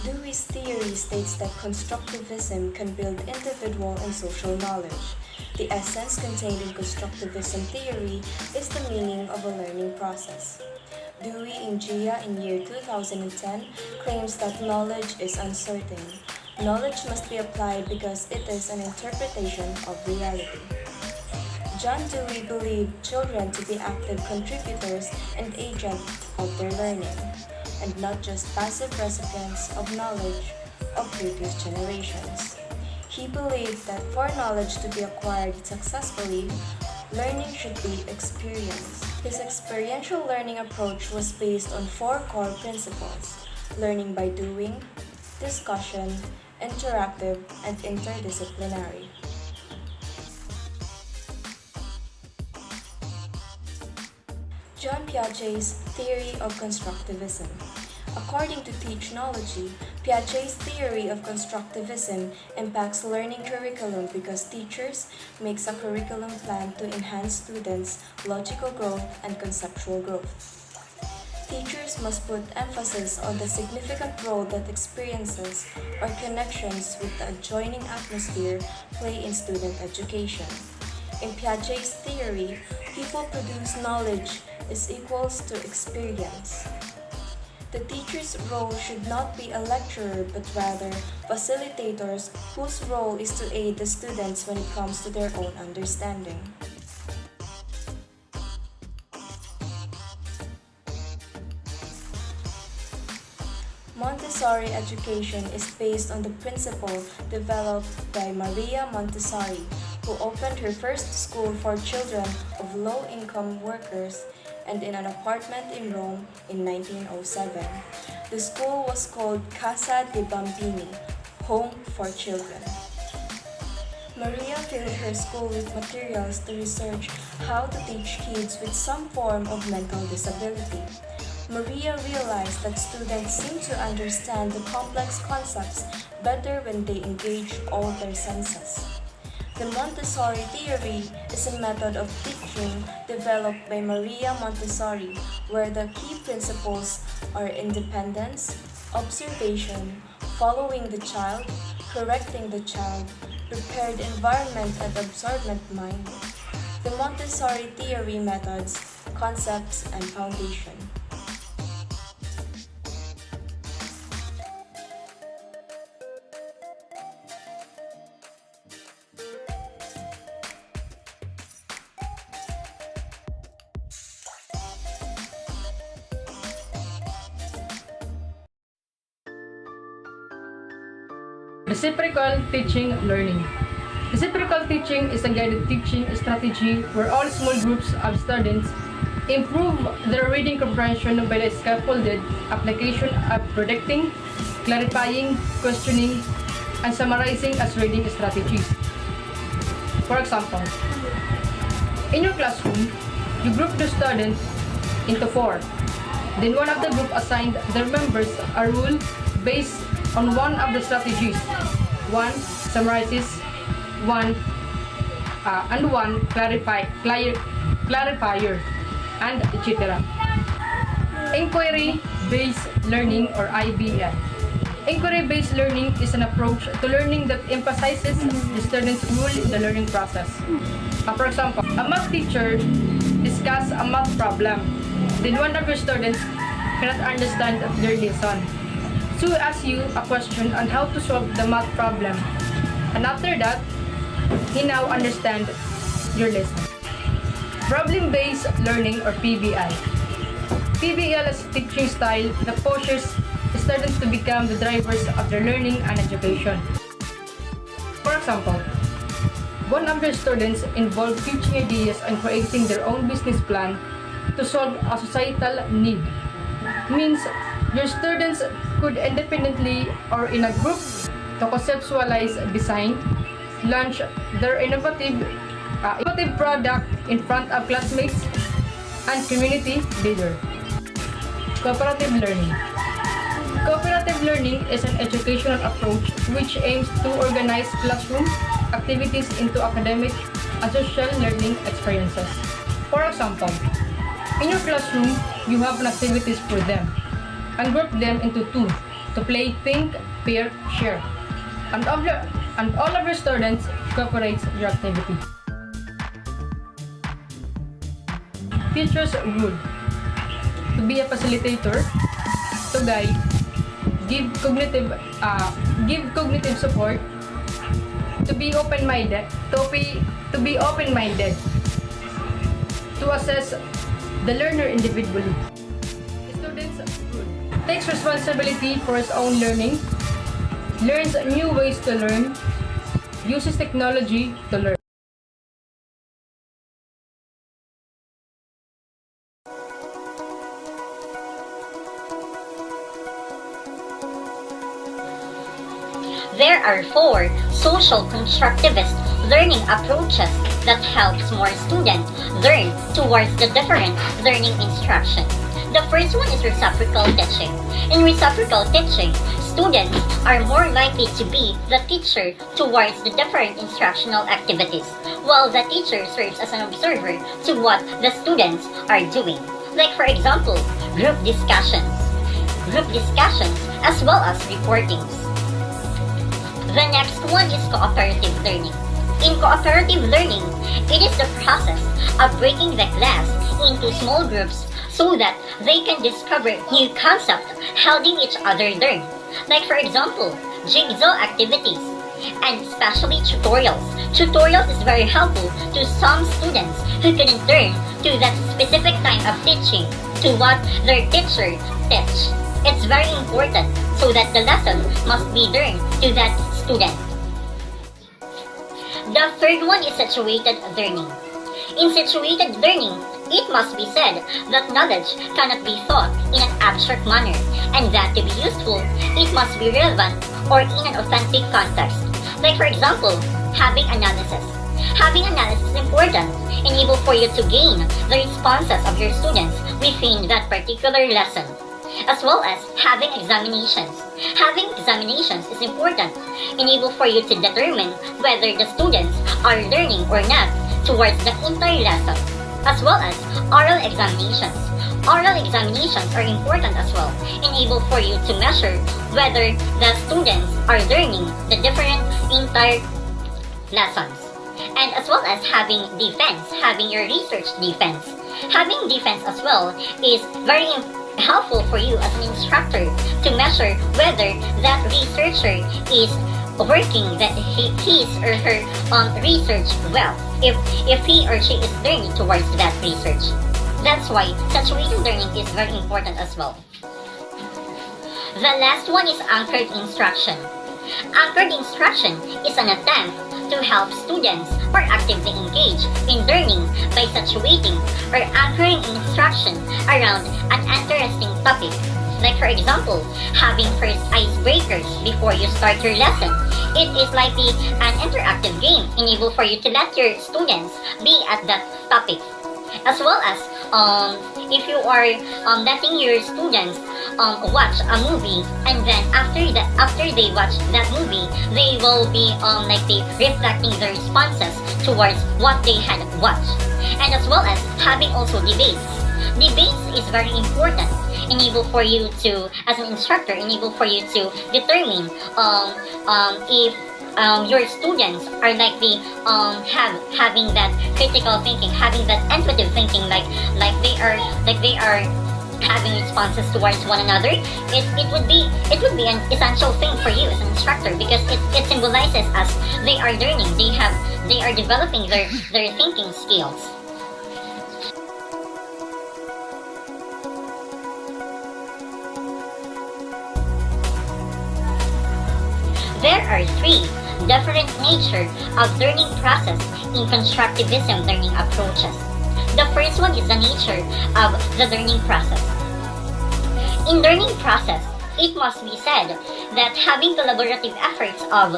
Dewey's theory states that constructivism can build individual and social knowledge. The essence contained in constructivism theory is the meaning of a learning process. Dewey in GIA in year 2010 claims that knowledge is uncertain. Knowledge must be applied because it is an interpretation of reality. John Dewey believed children to be active contributors and agents of their learning, and not just passive recipients of knowledge of previous generations. He believed that for knowledge to be acquired successfully, learning should be experienced. His experiential learning approach was based on 4 core principles: learning by doing, discussion, interactive, and interdisciplinary. John Piaget's theory of constructivism. According to Teachnology, Piaget's theory of constructivism impacts learning curriculum because teachers make a curriculum plan to enhance students' logical growth and conceptual growth. Teachers must put emphasis on the significant role that experiences or connections with the adjoining atmosphere play in student education. In Piaget's theory, people produce knowledge is equals to experience. The teacher's role should not be a lecturer but rather facilitators whose role is to aid the students when it comes to their own understanding. Montessori education is based on the principle developed by Maria Montessori, who opened her first school for children of low-income workers and in an apartment in Rome in 1907. The school was called Casa dei Bambini, Home for Children. Maria filled her school with materials to research how to teach kids with some form of mental disability. Maria realized that students seem to understand the complex concepts better when they engage all their senses. The Montessori theory is a method of teaching developed by Maria Montessori, where the key principles are independence, observation, following the child, correcting the child, prepared environment and absorbent mind. The Montessori theory methods, concepts, and foundation. Reciprocal teaching learning. Reciprocal teaching is a guided teaching strategy where all small groups of students improve their reading comprehension by the scaffolded application of predicting, clarifying, questioning, and summarizing as reading strategies. For example, in your classroom, you group the students into 4. Then one of the group assigned their members a rule based on one of the strategies. 1 summarizes, 1 clarifier, and etc. Inquiry-based learning or IBL. Inquiry-based learning is an approach to learning that emphasizes the student's role in the learning process. For example, a math teacher discusses a math problem. Then one of your students cannot understand their lesson. So ask you a question on how to solve the math problem. And after that, he now understands your lesson. Problem-based learning or PBI. PBL is a teaching style that pushes students to become the drivers of their learning and education. For example, one of your students involved teaching ideas and creating their own business plan to solve a societal need. Means your students could independently or in a group to conceptualize, design, launch their innovative product in front of classmates and community leader. Cooperative learning. Cooperative learning is an educational approach which aims to organize classroom activities into academic and social learning experiences. For example, in your classroom, you have an activities for them and group them into 2 to play, think, pair, share. And all of your students cooperates your activity. Teacher's role: to be a facilitator, to guide, give cognitive support, to be open-minded, to assess the learner individually. Students takes responsibility for his own learning, learns new ways to learn, uses technology to learn. There are 4 social constructivist learning approaches that helps more students learn towards the different learning instruction. The first one is reciprocal teaching. In reciprocal teaching, students are more likely to be the teacher towards the different instructional activities, while the teacher serves as an observer to what the students are doing. Like for example, group discussions as well as reportings. The next one is cooperative learning. In cooperative learning, it is the process of breaking the class into small groups so that they can discover new concepts helping each other learn. Like for example, jigsaw activities and especially tutorials. Tutorials is very helpful to some students who couldn't learn to that specific time of teaching to what their teacher teach. It's very important so that the lesson must be learned to that student. The third one is situated learning. In situated learning, it must be said that knowledge cannot be taught in an abstract manner, and that to be useful, it must be relevant or in an authentic context. Like for example, having analysis. Having analysis is important, enable for you to gain the responses of your students within that particular lesson, as well as having examinations. Having examinations is important, enable for you to determine whether the students are learning or not towards the entire lesson, as well as oral examinations. Oral examinations are important as well, enable for you to measure whether the students are learning the different entire lessons. And as well as having defense, having your research defense. Having defense as well is very helpful for you as an instructor to measure whether that researcher is working his or her research well, if he or she is learning towards that research. That's why situated learning is very important as well. The last one is anchored instruction. Anchored instruction is an attempt to help students more actively engage in learning by situating or anchoring instruction around an interesting topic. Like for example, having first icebreakers before you start your lesson. It is likely an interactive game, enable for you to let your students be at that topic. As well as if you are letting your students watch a movie, and then after they watch that movie, they will be likely reflecting their responses towards what they had watched. And as well as having also debates. Debates is very important, enable for you to, as an instructor, enable for you to determine if your students are likely having that critical thinking, having that intuitive thinking, like they are having responses towards one another. It would be an essential thing for you as an instructor, because it symbolizes as they are learning, they are developing their thinking skills. There are 3 different nature of learning process in constructivism learning approaches. The first one is the nature of the learning process. In learning process, it must be said that having collaborative efforts of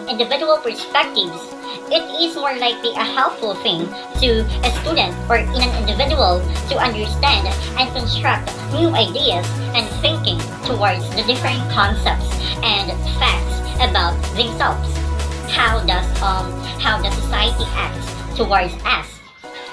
individual perspectives, it is more likely a helpful thing to a student or in an individual to understand and construct new ideas and thinking towards the different concepts and facts about themselves. How does society act towards us?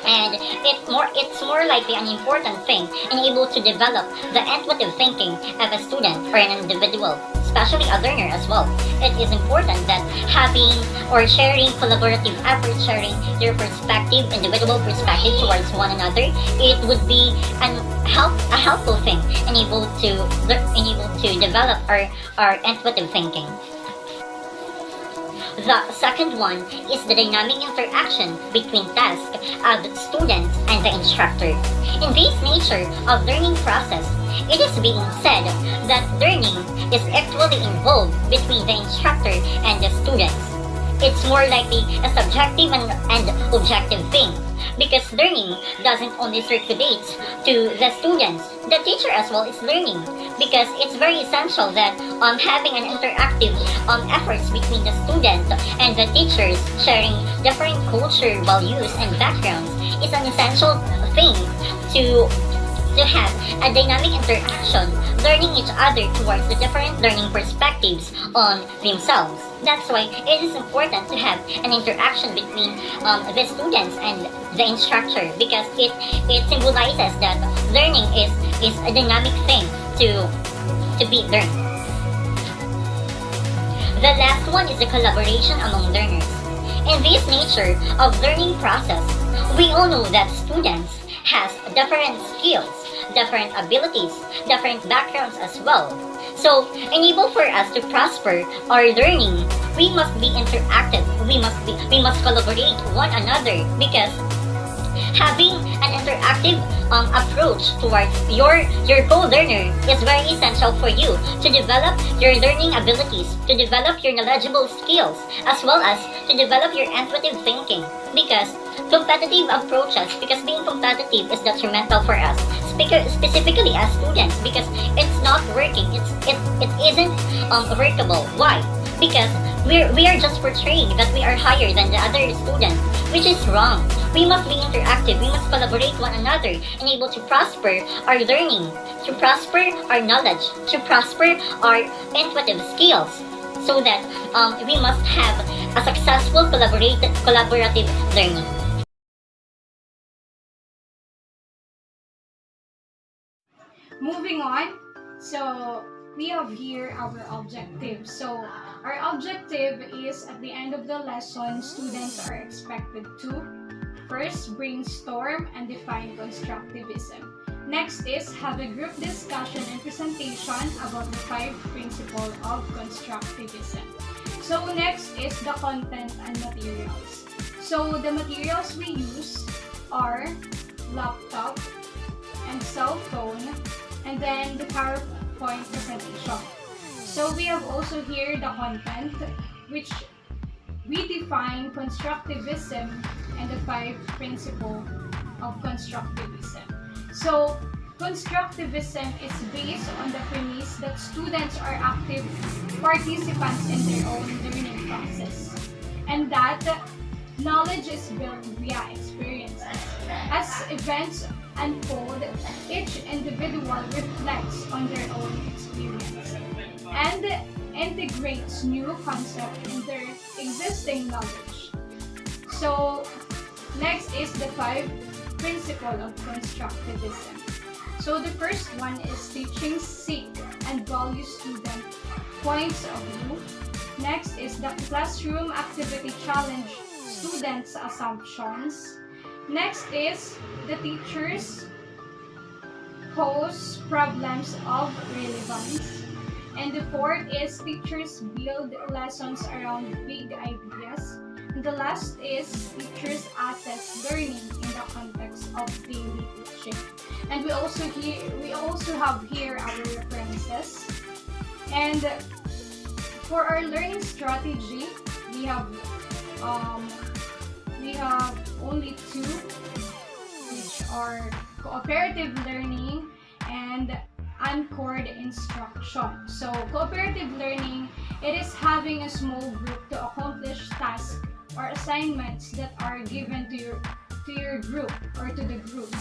And it's more likely an important thing and able to develop the intuitive thinking of a student or an individual, especially a learner as well. It is important that having or sharing collaborative efforts, sharing your perspective, individual perspective towards one another, it would be a helpful thing and able to develop our intuitive thinking. The second one is the dynamic interaction between tasks of students and the instructor. In this nature of learning process, it is being said that learning is actually involved between the instructor and the students. It's more likely a subjective and objective thing, because learning doesn't only circulate to the students. The teacher as well is learning, because it's very essential that having an interactive efforts between the students and the teachers, sharing different culture, values, and backgrounds is an essential thing to have a dynamic interaction, learning each other towards the different learning perspectives on themselves. That's why it is important to have an interaction between the students and the instructor, because it symbolizes that learning is a dynamic thing to be learned. The last one is the collaboration among learners. In this nature of learning process, we all know that students has different skills, different abilities, different backgrounds as well. So, enable for us to prosper our learning, we must be interactive. We must collaborate one another, because having an interactive approach towards your co-learner is very essential for you to develop your learning abilities, to develop your knowledgeable skills, as well as to develop your intuitive thinking. Because competitive approaches, because being competitive is detrimental for us, specifically as students, because it's not working, it isn't workable. Why? Because we are just portraying that we are higher than the other students, which is wrong. We must be interactive, we must collaborate one another and able to prosper our learning, to prosper our knowledge, to prosper our intuitive skills, so that we must have a successful collaborative learning. Moving on, so we have here our objective. So our objective is, at the end of the lesson, students are expected to first brainstorm and define constructivism. Next is have a group discussion and presentation about the 5 principles of constructivism. So next is the content and materials. So the materials we use are laptop and cell phone, and then the PowerPoint presentation. So we have also here the content, which we define constructivism and the 5 principles of constructivism. So constructivism is based on the premise that students are active participants in their own learning process, and that knowledge is built via experiences. As events unfold, each individual reflects on their own experience and integrates new concepts in their existing knowledge. So, next is the 5 principles of constructivism. So, the first one is teaching seek and value student points of view. Next is the classroom activity challenge students' assumptions. Next is the teachers pose problems of relevance. And the fourth is teachers build lessons around big ideas. And the last is teachers assess learning in the context of daily teaching. And we also have here our references. And for our learning strategy, we have only 2, which are cooperative learning and anchored instruction. So cooperative learning, it is having a small group to accomplish tasks or assignments that are given to your group or to the group.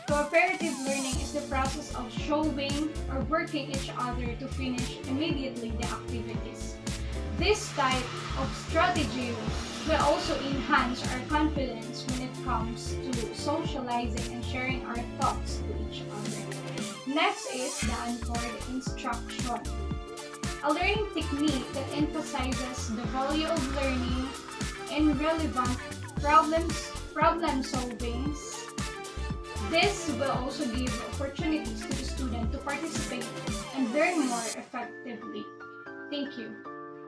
Cooperative learning is the process of showing or working each other to finish immediately the activities. This type of strategy will also enhance our confidence when it comes to socializing and sharing our thoughts to each other. Next is the anchored instruction, a learning technique that emphasizes the value of learning and relevant problem solving. This will also give opportunities to the student to participate and learn more effectively. Thank you.